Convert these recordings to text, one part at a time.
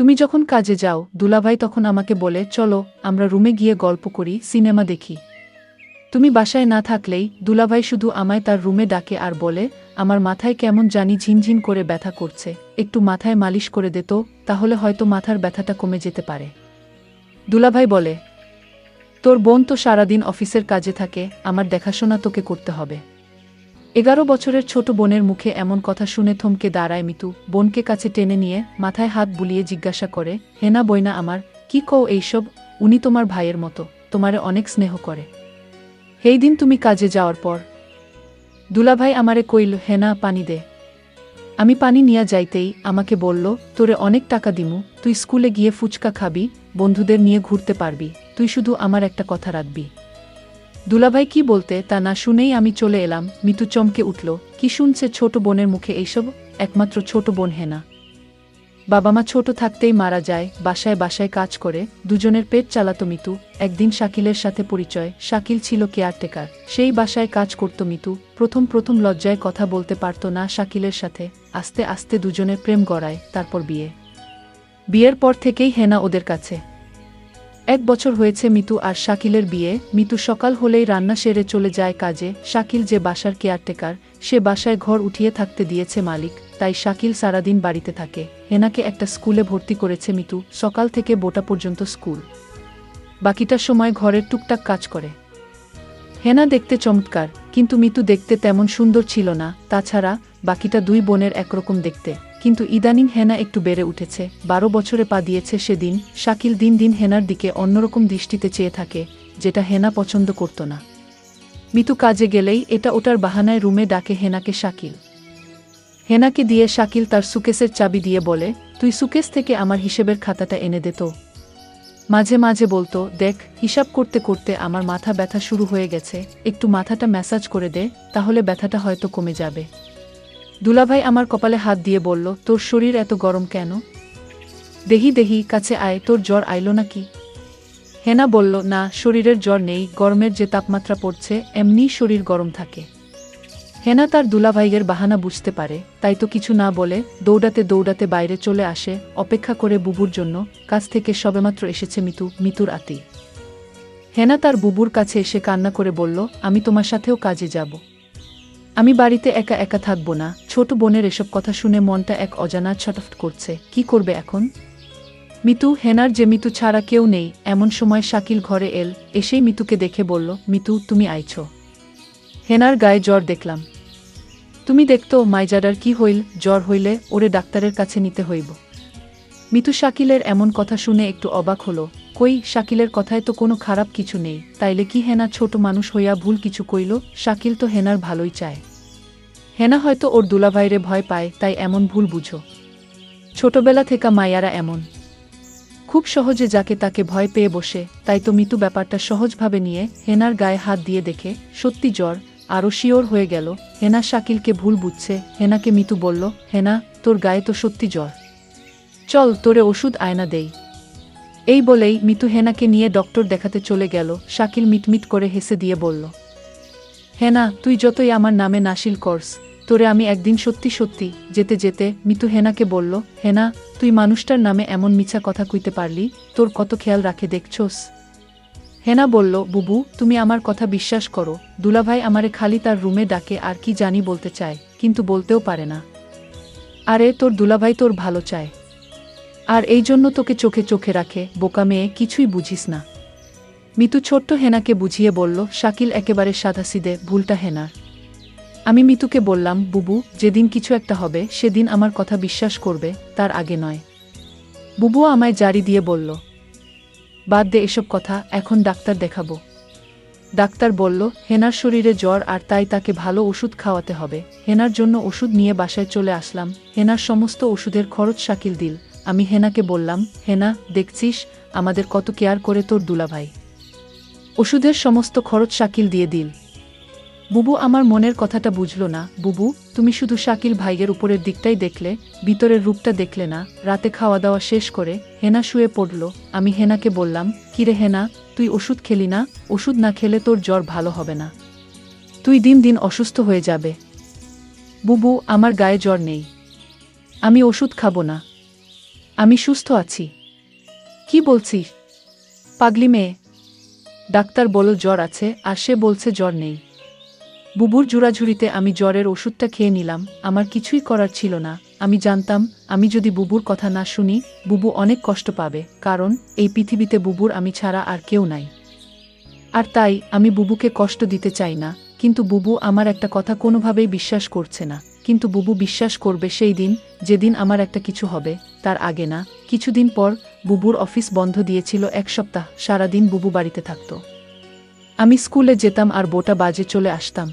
তুমি যখন কাজে যাও দুলাভাই তখন আমাকে বলে চলো আমরা রুমে গিয়ে গল্প করি, সিনেমা দেখি। তুমি বাসায় না থাকলেই দুলাভাই শুধু আমায় তার রুমে ডাকে আর বলে আমার মাথায় কেমন জানি ঝিনঝিন করে ব্যথা করছে, একটু মাথায় মালিশ করে দে তো, তাহলে হয়তো মাথার ব্যথাটা কমে যেতে পারে। দুলাভাই বলে, তোর বোন তো সারাদিন অফিসের কাজে থাকে, আমার দেখাশোনা তোকে করতে হবে। 11 বছরের ছোট বোনের মুখে এমন কথা শুনে থমকে দাঁড়ায় মিতু, বোনকে কাছে টেনে নিয়ে মাথায় হাত বুলিয়ে জিজ্ঞাসা করে, হেনা বইনা আমার, কি কও এইসব? উনি তোমার ভাইয়ের মতো, তোমারে অনেক স্নেহ করে। সেই দিন তুমি কাজে যাওয়ার পর দুলাভাই আমারে কইল, হেনা পানি দে। আমি পানি নিয়া যাইতেই আমাকে বলল, তোরে অনেক টাকা দিমু, তুই স্কুলে গিয়ে ফুচকা খাবি, বন্ধুদের নিয়ে ঘুরতে পারবি, তুই শুধু আমার একটা কথা রাখবি। দুলাভাই কি বলতে তা না শুনেই আমি চলে এলাম। মিতু চমকে উঠল, কি শুনছে ছোট বোনের মুখে এইসব? একমাত্র ছোট বোন হেনা। বাবা মা ছোট থাকতেই মারা যায়, বাসায় বাসায় কাজ করে দুজনের পেট চালাতো মিতু। একদিন শাকিলের সাথে পরিচয়, শাকিল ছিল কেয়ারটেকার, সেই বাসায় কাজ করত মিতু। প্রথম প্রথম লজ্জায় কথা বলতে পারত না শাকিলের সাথে, আস্তে আস্তে দুজনের প্রেম গড়ায়, তারপর বিয়ের পর থেকেই হেনা ওদের কাছে। 1 বছর হয়েছে মিতু আর শাকিলের বিয়ে। মিতু সকাল হলেই রান্না সেরে চলে যায় কাজে। শাকিল যে বাসার কেয়ারটেকার, সে বাসায় ঘর উঠিয়ে থাকতে দিয়েছে মালিক, তাই শাকিল সারাদিন বাড়িতে থাকে। হেনাকে একটা স্কুলে ভর্তি করেছে মিতু, সকাল থেকে বোটা পর্যন্ত স্কুল, বাকিটা সময় ঘরের টুকটাক কাজ করে। হেনা দেখতে চমৎকার, কিন্তু মিতু দেখতে তেমন সুন্দর ছিল না। তাছাড়া বাকিটা 2 বোনের একরকম দেখতে, কিন্তু ইদানিং হেনা একটু বেড়ে উঠেছে। 12 বছরে পা দিয়েছে সেদিন। শাকিল দিন দিন হেনার দিকে অন্যরকম দৃষ্টিতে চেয়ে থাকে, যেটা হেনা পছন্দ করত না। মিতু কাজে গেলেই এটা ওটার বাহানায় রুমে ডাকে হেনাকে শাকিল। হেনাকে দিয়ে শাকিল তার সুকেসের চাবি দিয়ে বলে, তুই সুকেস থেকে আমার হিসেবের খাতাটা এনে দে তো। মাঝে মাঝে বলতো, দেখ হিসাব করতে করতে আমার মাথা ব্যথা শুরু হয়ে গেছে, একটু মাথাটা ম্যাসাজ করে দে, তাহলে ব্যথাটা হয়তো কমে যাবে। দুলাভাই আমার কপালে হাত দিয়ে বলল, তোর শরীর এত গরম কেন? দেহি দেহি, কাছে আয়, তোর জ্বর আইলো নাকি? হেনা বলল, না শরীরের জ্বর নেই, গরমের যে তাপমাত্রা পড়ছে এমনিই শরীর গরম থাকে। হেনা তার দুলাভাইয়ের বাহানা বুঝতে পারে, তাই তো কিছু না বলে দৌড়াতে দৌড়াতে বাইরে চলে আসে, অপেক্ষা করে বুবুর জন্য। কাছ থেকে সবেমাত্র এসেছে মিতুর আতি। হেনা তার বুবুর কাছে এসে কান্না করে বলল, আমি তোমার সাথেও কাজে যাব। আমি বাড়িতে একা একা থাকবো না। ছোট বোনের এসব কথা শুনে মনটা এক অজানা ছটফট করছে, কি করবে এখন মিতু? হেনার যে মিতু ছাড়া কেউ নেই। এমন সময় শাকিল ঘরে এসেই মিতুকে দেখে বলল, মিতু তুমি আইছো? হেনার গায়ে জ্বর দেখলাম। তুমি দেখতো মাইজাডার কি হইল? জ্বর হইলে ওরে ডাক্তারের কাছে নিতে হইব। মিতু শাকিলের এমন কথা শুনে একটু অবাক হলো। কই, শাকিলের কথায় তো কোনো খারাপ কিছু নেই, তাইলে কি হেনা ছোট মানুষ হইয়া ভুল কিছু কইল? শাকিল তো হেনার ভালোই চায়। হেনা হয়তো ওর দুলাভাইরে ভয় পায়, তাই এমন ভুল বুঝো। ছোটবেলা থেকে মায়ারা এমন, খুব সহজে যাকে তাকে ভয় পেয়ে বসে। তাই তো মিতু ব্যাপারটা সহজভাবে নিয়ে হেনার গায়ে হাত দিয়ে দেখে সত্যি জ্বর, আরও শিওর হয়ে গেল হেনা শাকিলকে ভুল বুঝছে। হেনাকে মিতু বলল, হেনা তোর গায়ে তো সত্যি জ্বর, চল তোরে ওষুধ আয়না দেই। এই বলেই মিতু হেনাকে নিয়ে ডক্টর দেখাতে চলে গেল। শাকিল মিটমিট করে হেসে দিয়ে বলল, হেনা তুই যতই আমার নামে নাশিল করস, তোরে আমি একদিন সত্যি সত্যি। যেতে যেতে মিতু হেনাকে বলল, হেনা তুই মানুষটার নামে এমন মিছা কথা কইতে পারলি, তোর কত খেয়াল রাখে দেখছোস। হেনা বলল, বুবু তুমি আমার কথা বিশ্বাস করো, দুলাভাই আমারে খালি তার রুমে ডাকে আর কি জানি বলতে চায়, কিন্তু বলতেও পারে না। আরে তোর দুলাভাই তোর ভালো চায়, আর এই জন্য তোকে চোখে চোখে রাখে, বোকা মেয়ে, কিছুই বুঝিস না। মিতু ছোট্ট হেনাকে বুঝিয়ে বলল। শাকিল একেবারে সাধাসিধে, ভুলটা হেনার। আমি মিতুকে বললাম, বুবু যেদিন কিছু একটা হবে সেদিন আমার কথা বিশ্বাস করবে, তার আগে নয়। বুবু আমায় জারি দিয়ে বলল, বাদ দে এসব কথা, এখন ডাক্তার দেখাবো। ডাক্তার বলল, হেনার শরীরে জ্বর আর তাই তাকে ভালো ওষুধ খাওয়াতে হবে। হেনার জন্য ওষুধ নিয়ে বাসায় চলে আসলাম। হেনার সমস্ত ওষুধের খরচ শাকিল দিল। আমি হেনাকে বললাম, হেনা দেখছিস আমাদের কত কেয়ার করে তোর দুলাভাই, ওষুধের সমস্ত খরচ শাকিল দিয়ে দিল। বুবু আমার মনের কথাটা বুঝল না। বুবু তুমি শুধু শাকিল ভাইয়ের উপরের দিকটাই দেখলে, ভিতরের রূপটা দেখলে না। রাতে খাওয়া দাওয়া শেষ করে হেনা শুয়ে পড়ল। আমি হেনাকে বললাম, কিরে হেনা তুই ওষুধ খেলি না? ওষুধ না খেলে তোর জ্বর ভালো হবে না, তুই দিন দিন অসুস্থ হয়ে যাবে। বুবু আমার গায়ে জ্বর নেই, আমি ওষুধ খাবো না। আমি সুস্থ আছি। কি বলছিস? পাগলি মেয়ে। ডাক্তার বলল জ্বর আছে, আর সে বলছে জ্বর নেই। বুবুর জোড়াঝুড়িতে আমি জ্বরের ওষুধটা খেয়ে নিলাম। আমার কিছুই করার ছিল না। আমি জানতাম, আমি যদি বুবুর কথা না শুনি, বুবু অনেক কষ্ট পাবে, কারণ এই পৃথিবীতে বুবুর আমি ছাড়া আর কেউ নাই। আর তাই আমি বুবুকে কষ্ট দিতে চাই না। কিন্তু বুবু আমার একটা কথা কোনোভাবেই বিশ্বাস করছে না। কিন্তু বুবু বিশ্বাস করবে সেই দিন, যেদিন আমার একটা কিছু হবে, তার আগে না। কিছুদিন পর বুবুর অফিস বন্ধ দিয়েছিল 1 সপ্তাহ। সারাদিন বুবু বাড়িতে থাকত। আমি স্কুলে যেতাম আর 2টা বাজে চলে আসতাম।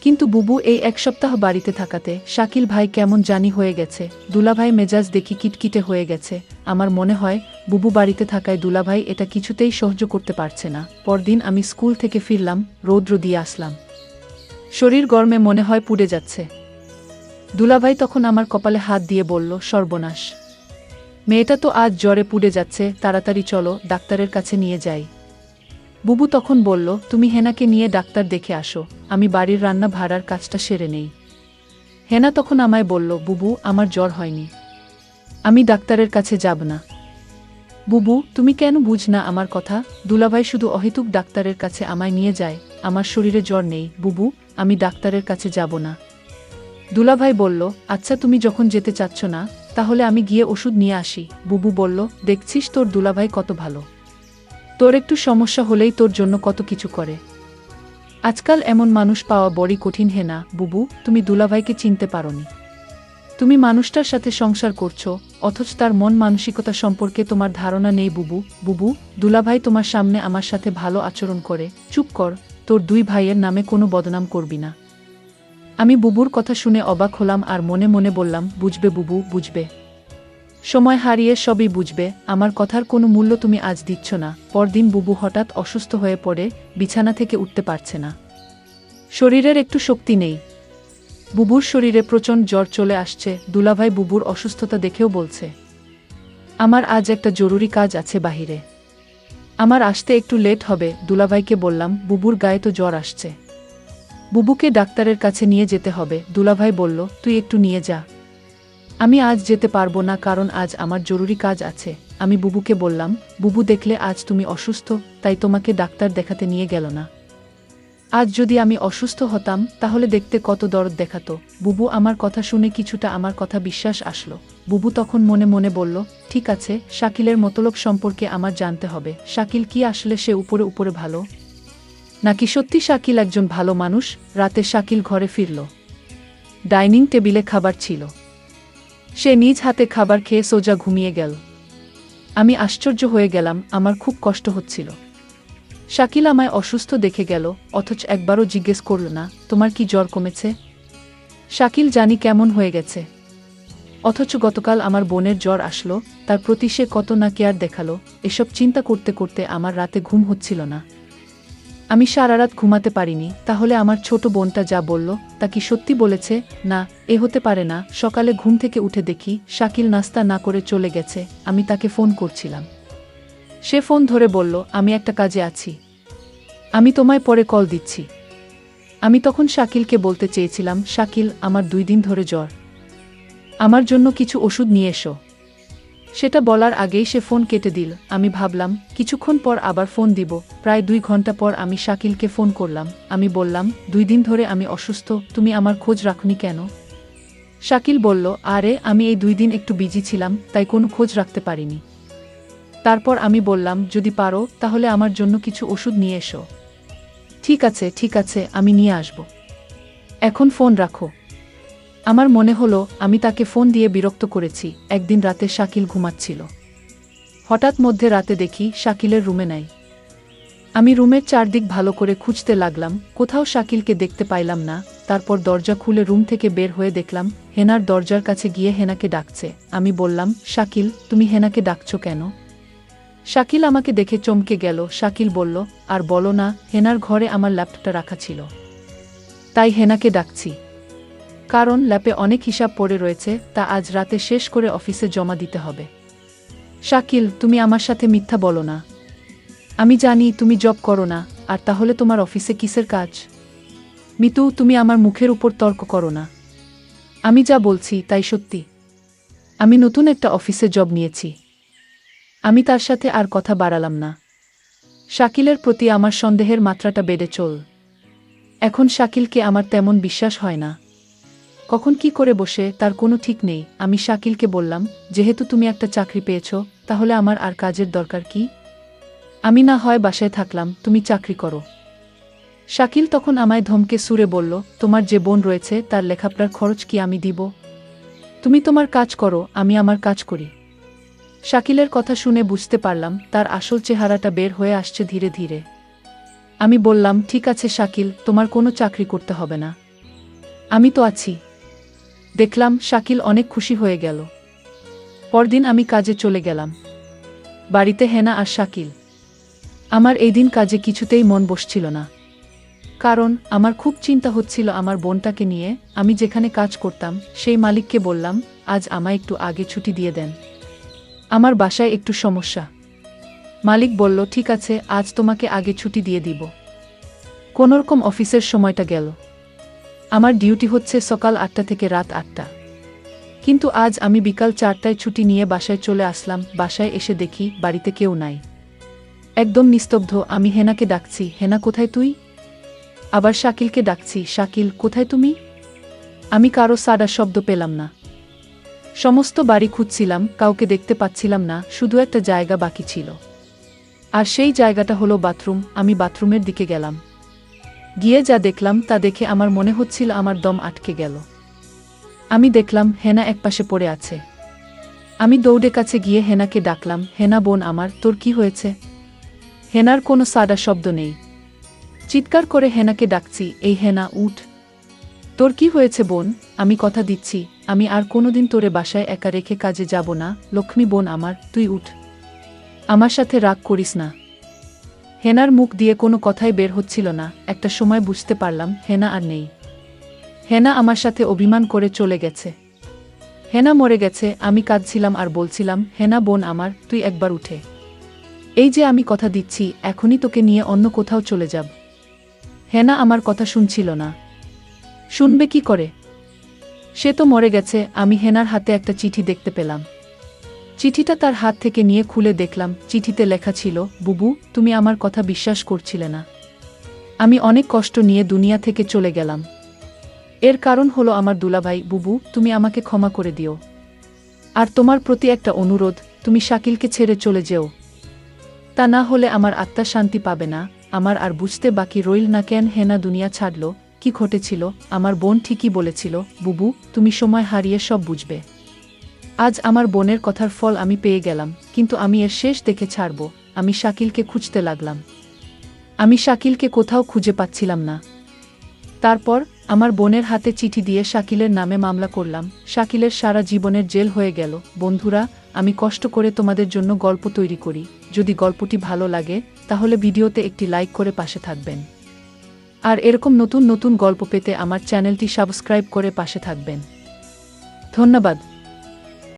কিন্তু বুবু এই 1 সপ্তাহ বাড়িতে থাকাতে শাকিল ভাই কেমন জানি হয়ে গেছে। দুলাভাই মেজাজ দেখি কিটকিটে হয়ে গেছে। আমার মনে হয় বুবু বাড়িতে থাকায় দুলাভাই এটা কিছুতেই সহ্য করতে পারছে না। পরদিন আমি স্কুল থেকে ফিরলাম, রৌদ্র দিয়ে আসলাম। শরীর গরমে মনে হয় পুড়ে যাচ্ছে। দুলাভাই তখন আমার কপালে হাত দিয়ে বলল, সর্বনাশ, মেয়েটা তো আজ জ্বরে পুড়ে যাচ্ছে, তাড়াতাড়ি চলো, ডাক্তারের কাছে নিয়ে যাই। বুবু তখন বলল, তুমি হেনাকে নিয়ে ডাক্তার দেখে আসো, আমি বাড়ির রান্না ভাড়ার কাজটা সেরে নেই। হেনা তখন আমায় বলল, বুবু, আমার জ্বর হয়নি, আমি ডাক্তারের কাছে যাব না। বুবু, তুমি কেন বুঝ না আমার কথা? দুলাভাই শুধু অহেতুক ডাক্তারের কাছে আমায় নিয়ে যায়। আমার শরীরে জ্বর নেই বুবু, আমি ডাক্তারের কাছে যাব না। দুলাভাই বলল, আচ্ছা, তুমি যখন যেতে চাচ্ছ না, তাহলে আমি গিয়ে ওষুধ নিয়ে আসি। বুবু বলল, দেখছিস তোর দুলাভাই কত ভালো, তোর একটু সমস্যা হলেই তোর জন্য কত কিছু করে। আজকাল এমন মানুষ পাওয়া বড়ই কঠিন। হেনা, বুবু, তুমি দুলাভাইকে চিনতে পারোনি। তুমি মানুষটার সাথে সংসার করছো, অথচ তার মন মানসিকতা সম্পর্কে তোমার ধারণা নেই। বুবু, বুবু, দুলাভাই তোমার সামনে আমার সাথে ভালো আচরণ করে। চুপ কর, তোর 2 ভাইয়ের নামে কোনো বদনাম করবি না। আমি বুবুর কথা শুনে অবাক হলাম আর মনে মনে বললাম, বুঝবে বুবু, বুঝবে। সময় হারিয়ে সবই বুঝবে। আমার কথার কোনো মূল্য তুমি আজ দিচ্ছ না। পরদিন বুবু হঠাৎ অসুস্থ হয়ে পড়ে, বিছানা থেকে উঠতে পারছে না। শরীরের একটু শক্তি নেই। বুবুর শরীরে প্রচণ্ড জ্বর চলে আসছে। দুলাভাই বুবুর অসুস্থতা দেখেও বলছে, আমার আজ একটা জরুরি কাজ আছে বাহিরে, আমার আসতে একটু লেট হবে। দুলাভাইকে বললাম, বুবুর গায়ে তো জ্বর আসছে, বুবুকে ডাক্তারের কাছে নিয়ে যেতে হবে। দুলাভাই বলল, তুই একটু নিয়ে যা। আমি আজ যেতে পারবো না, কারণ আজ আমার জরুরি কাজ আছে। আমি বুবুকে বললাম, বুবু দেখলে আজ তুমি অসুস্থ, তাই তোমাকে ডাক্তার দেখাতে নিয়ে গেল না। আজ যদি আমি অসুস্থ হতাম, তাহলে দেখতে কত দরদ দেখাতো। বুবু আমার কথা শুনে কিছুটা আমার কথা বিশ্বাস আসলো। বুবু তখন মনে মনে বলল, ঠিক আছে, শাকিলের মতলব সম্পর্কে আমার জানতে হবে। শাকিল কি আসলে সে উপরে উপরে ভালো, নাকি সত্যি শাকিল একজন ভালো মানুষ? রাতে শাকিল ঘরে ফিরল। ডাইনিং টেবিলে খাবার ছিল। সে নিজ হাতে খাবার খেয়ে সোজা ঘুমিয়ে গেল। আমি আশ্চর্য হয়ে গেলাম, আমার খুব কষ্ট হচ্ছিল। শাকিল আমায় অসুস্থ দেখে গেল, অথচ একবারও জিজ্ঞেস করল না, তোমার কি জ্বর কমেছে? শাকিল জানি কেমন হয়ে গেছে। অথচ গতকাল আমার বোনের জ্বর আসলো, তার প্রতি সে কত না কেয়ার দেখালো। এসব চিন্তা করতে করতে আমার রাতে ঘুম হচ্ছিল না। আমি সারা রাত ঘুমাতে পারিনি। তাহলে আমার ছোট বোনটা যা বলল, তা কি সত্যি বলেছে? না, এ হতে পারে না। সকালে ঘুম থেকে উঠে দেখি শাকিল নাস্তা না করে চলে গেছে। আমি তাকে ফোন করছিলাম। সে ফোন ধরে বলল, আমি একটা কাজে আছি, আমি তোমায় পরে কল দিচ্ছি। আমি তখন শাকিলকে বলতে চেয়েছিলাম, শাকিল, আমার 2 দিন ধরে জ্বর, আমার জন্য কিছু ওষুধ নিয়ে এসো। সেটা বলার আগেই সে ফোন কেটে দিল। আমি ভাবলাম কিছুক্ষণ পর আবার ফোন দিব। প্রায় 2 ঘন্টা পর আমি শাকিলকে ফোন করলাম। আমি বললাম, 2 দিন ধরে আমি অসুস্থ, তুমি আমার খোঁজ রাখনি কেন? শাকিল বলল, আরে আমি এই 2 দিন একটু বিজি ছিলাম, তাই কোনো খোঁজ রাখতে পারিনি। তারপর আমি বললাম, যদি পারো তাহলে আমার জন্য কিছু ওষুধ নিয়ে এসো। ঠিক আছে, ঠিক আছে, আমি নিয়ে আসব। এখন ফোন রাখো। আমার মনে হলো আমি তাকে ফোন দিয়ে বিরক্ত করেছি। একদিন রাতে শাকিল ঘুমাচ্ছিল। হঠাৎ মধ্যে রাতে দেখি শাকিলের রুমে নাই। আমি রুমের চারদিক ভালো করে খুঁজতে লাগলাম, কোথাও শাকিলকে দেখতে পাইলাম না। তারপর দরজা খুলে রুম থেকে বের হয়ে দেখলাম হেনার দরজার কাছে গিয়ে হেনাকে ডাকছে। আমি বললাম, শাকিল, তুমি হেনাকে ডাকছো কেন? শাকিল আমাকে দেখে চমকে গেল। শাকিল বলল, আর বলো না, হেনার ঘরে আমার ল্যাপটপটা রাখা ছিল, তাই হেনাকে ডাকছি। কারণ ল্যাপে অনেক হিসাব পড়ে রয়েছে, তা আজ রাতে শেষ করে অফিসে জমা দিতে হবে। শাকিল, তুমি আমার সাথে মিথ্যা বলো না। আমি জানি তুমি জব করো না, আর তাহলে তোমার অফিসে কিসের কাজ? মিতু, তুমি আমার মুখের উপর তর্ক করো না। আমি যা বলছি তাই সত্যি। আমি নতুন একটা অফিসে জব নিয়েছি। আমি তার সাথে আর কথা বাড়ালাম না। শাকিলের প্রতি আমার সন্দেহের মাত্রাটা বেড়ে চল। এখন শাকিলকে আমার তেমন বিশ্বাস হয় না। কখন কি করে বসে তার কোনো ঠিক নেই। আমি শাকিলকে বললাম, যেহেতু তুমি একটা চাকরি পেয়েছ, তাহলে আমার আর কাজের দরকার কি? আমি না হয় বাসায় থাকলাম, তুমি চাকরি করো। শাকিল তখন আমায় ধমকে সুরে বলল, তোমার যে বোন রয়েছে তার লেখাপড়ার খরচ কি আমি দিব? তুমি তোমার কাজ করো, আমি আমার কাজ করি। শাকিলের কথা শুনে বুঝতে পারলাম তার আসল চেহারাটা বের হয়ে আসছে ধীরে ধীরে। আমি বললাম, ঠিক আছে শাকিল, তোমার কোনো চাকরি করতে হবে না, আমি তো আছি। দেখলাম শাকিল অনেক খুশি হয়ে গেল। পরদিন আমি কাজে চলে গেলাম। বাড়িতে হেনা আর শাকিল। আমার এই দিন কাজে কিছুতেই মন বসছিল না। কারণ আমার খুব চিন্তা হচ্ছিল আমার বোনটাকে নিয়ে। আমি যেখানে কাজ করতাম সেই মালিককে বললাম, আজ আমায় একটু আগে ছুটি দিয়ে দেন, আমার বাসায় একটু সমস্যা। মালিক বলল, ঠিক আছে, আজ তোমাকে আগে ছুটি দিয়ে দিব। কোনোরকম অফিসের সময়টা গেল। আমার ডিউটি হচ্ছে সকাল 8টা থেকে রাত 8টা। কিন্তু আজ আমি বিকাল 4টায় ছুটি নিয়ে বাসায় চলে আসলাম। বাসায় এসে দেখি বাড়িতে কেউ নাই, একদম নিস্তব্ধ। আমি হেনাকে ডাকছি, হেনা কোথায় তুই? আবার শাকিলকে ডাকছি, শাকিল কোথায় তুমি? আমি কারো সাড়া শব্দ পেলাম না। সমস্ত বাড়ি খুঁজছিলাম, কাউকে দেখতে পাচ্ছিলাম না। শুধু একটা জায়গা বাকি ছিল, আর সেই জায়গাটা হলো বাথরুম। আমি বাথরুমের দিকে গেলাম। গিয়ে যা দেখলাম তা দেখে আমার মনে হচ্ছিল আমার দম আটকে গেল। আমি দেখলাম হেনা একপাশে পড়ে আছে। আমি দৌড়ে কাছে গিয়ে হেনাকে ডাকলাম, হেনা বোন আমার, তোর কি হয়েছে? হেনার কোনো সাড়া শব্দ নেই। চিৎকার করে হেনাকে ডাকছি, এই হেনা উঠ, তোর কি হয়েছে বোন? আমি কথা দিচ্ছি, আমি আর কোনোদিন তোরে বাসায় একা রেখে কাজে যাব না। লক্ষ্মী বোন আমার, তুই উঠ, আমার সাথে রাগ করিস না। হেনার মুখ দিয়ে কোনো কথাই বের হচ্ছিল না। একটা সময় বুঝতে পারলাম হেনা আর নেই। হেনা আমার সাথে অভিমান করে চলে গেছে। হেনা মরে গেছে। আমি কাঁদছিলাম আর বলছিলাম, হেনা বোন আমার, তুই একবার উঠে। এই যে আমি কথা দিচ্ছি, এখনই তোকে নিয়ে অন্য কোথাও চলে যাব। হেনা আমার কথা শুনছিল না। শুনবে কি করে? সে তো মরে গেছে। আমি হেনার হাতে একটা চিঠি দেখতে পেলাম। চিঠিটা তার হাত থেকে নিয়ে খুলে দেখলাম, চিঠিতে লেখা ছিল, বুবু, তুমি আমার কথা বিশ্বাস করছিলে না। আমি অনেক কষ্ট নিয়ে দুনিয়া থেকে চলে গেলাম। এর কারণ হলো আমার দুলাভাই। বুবু, তুমি আমাকে ক্ষমা করে দিও। আর তোমার প্রতি একটা অনুরোধ, তুমি শাকিলকে ছেড়ে চলে যেও। তা না হলে আমার আত্মা শান্তি পাবে না। আমার আর বুঝতে বাকি রইল না কেন হেনা দুনিয়া ছাড়ল, কি ঘটেছিল। আমার বোন ঠিকই বলেছিল, বুবু, তুমি সময় হারিয়ে সব বুঝবে। আজ আমার বোনের কথার ফল আমি পেয়ে গেলাম, কিন্তু আমি এর শেষ দেখে ছাড়ব। আমি শাকিলকে খুঁজতে লাগলাম। আমি শাকিলকে কোথাও খুঁজে পাচ্ছিলাম না। তারপর আমার বোনের হাতে চিঠি দিয়ে শাকিলের নামে মামলা করলাম। শাকিলের সারা জীবনের জেল হয়ে গেল। বন্ধুরা, আমি কষ্ট করে তোমাদের জন্য গল্প তৈরি করি। যদি গল্পটি ভালো লাগে তাহলে ভিডিওতে একটি লাইক করে পাশে থাকবেন। আর এরকম নতুন নতুন গল্প পেতে আমার চ্যানেলটি সাবস্ক্রাইব করে পাশে থাকবেন। ধন্যবাদ।